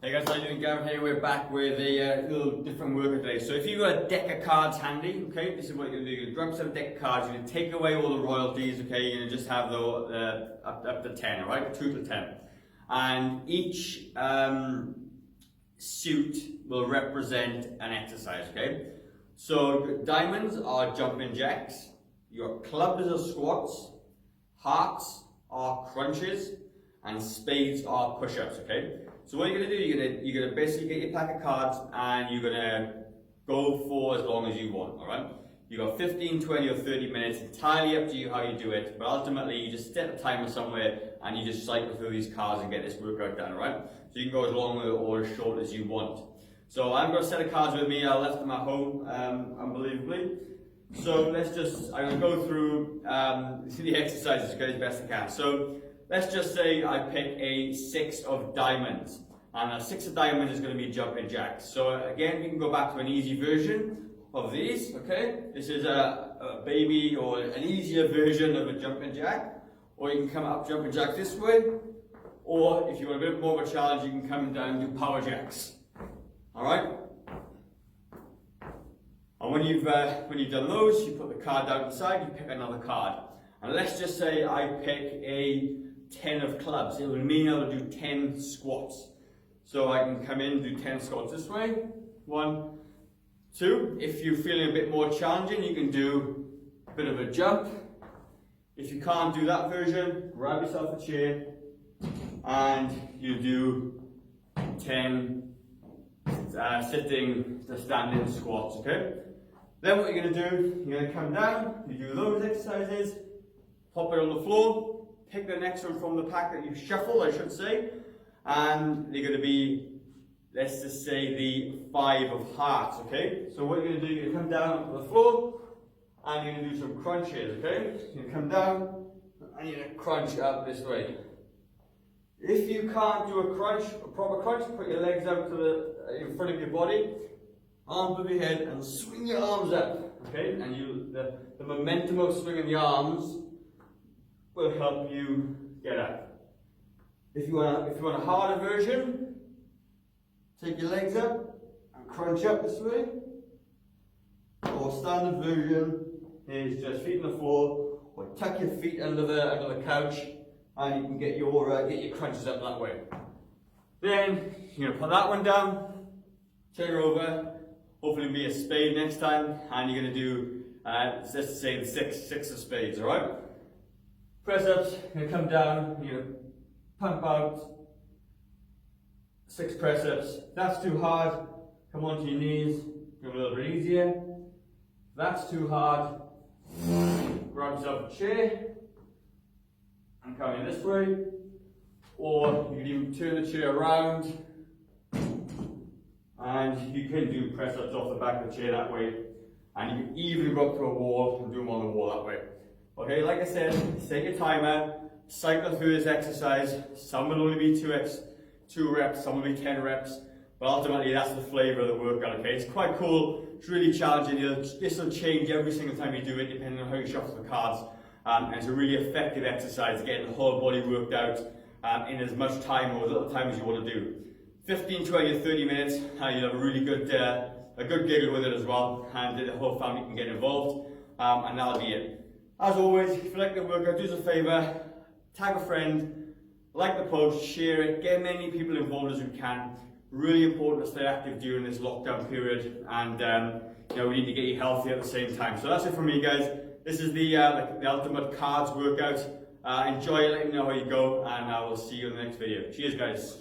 Hey guys, how you doing? Gavin here. We're back with a little different workout today. So if you've got a deck of cards handy, okay, this is what you're going to do. You're going to grab some deck of cards, you're going to take away all the royalties, okay, you're going to just have the up to 10, alright, 2 to 10. And each suit will represent an exercise, okay? So diamonds are jumping jacks, your clubs are squats, hearts are crunches, and spades are push-ups, okay? So what you're gonna do, you're gonna basically get your pack of cards and you're gonna go for as long as you want, all right? You got 15, 20, or 30 minutes, entirely up to you how you do it, but ultimately you just set a timer somewhere and you just cycle through these cards and get this workout done, all right? So you can go as long or as short as you want. So I'm gonna set of cards with me. I left them at home, unbelievably. So I'm gonna go through the exercises as best I can. So let's just say I pick a 6 of diamonds, and a 6 of diamonds is going to be jumping jacks. So again, we can go back to an easy version of these, okay? This is a baby or an easier version of a jumping jack, or you can come up jumping jacks this way, or if you want a bit more of a challenge, you can come down and do power jacks, all right? And when you've done those, you put the card down inside, you pick another card. And let's just say I pick a 10 of clubs. It will mean I'll do 10 squats. So I can come in and do 10 squats this way. 1, 2. If you're feeling a bit more challenging, you can do a bit of a jump. If you can't do that version, grab yourself a chair and you do 10 sitting to standing squats, okay? Then what you're going to do, you're going to come down, you do those exercises, pop it on the floor, pick the next one from the pack that you shuffle, I should say, and they're going to be, let's just say, the 5 of hearts, okay? So what you're going to do, you're going to come down onto the floor, and you're going to do some crunches, okay? So you come down, and you're going to crunch up this way. If you can't do a crunch, a proper crunch, put your legs out to in front of your body, arms above your head, and swing your arms up, okay? And the momentum of swinging the arms will help you get up. If you want a harder version, take your legs up and crunch up this way. Or standard version is just feet on the floor, or tuck your feet under the couch, and you can get your crunches up that way. Then you're gonna put that one down, turn her over. Hopefully it'll be a spade next time, and you're gonna do let's just say the six of spades, all right? Press ups, you're gonna come down, you're gonna pump out 6 press ups. If that's too hard, come onto your knees, go a little bit easier. If that's too hard, grab yourself a chair and come in this way, or you can even turn the chair around and you can do press ups off the back of the chair that way, and you can even go up to a wall and do them on the wall that way. Okay, like I said, set your timer, cycle through this exercise. Some will only be 2 reps, some will be 10 reps, but ultimately that's the flavour of the workout, okay? It's quite cool, it's really challenging. This will change every single time you do it, depending on how you shuffle the cards. And it's a really effective exercise, getting the whole body worked out in as much time or as little time as you want to do. 15, 20, or 30 minutes, you'll have a really good giggle with it as well, and the whole family can get involved, and that'll be it. As always, if you like the workout, do us a favour, tag a friend, like the post, share it, get many people involved as we can. Really important to stay active during this lockdown period, and we need to get you healthy at the same time. So that's it from me, guys. This is the ultimate cards workout. Enjoy it, let me know how you go, and I will see you in the next video. Cheers, guys.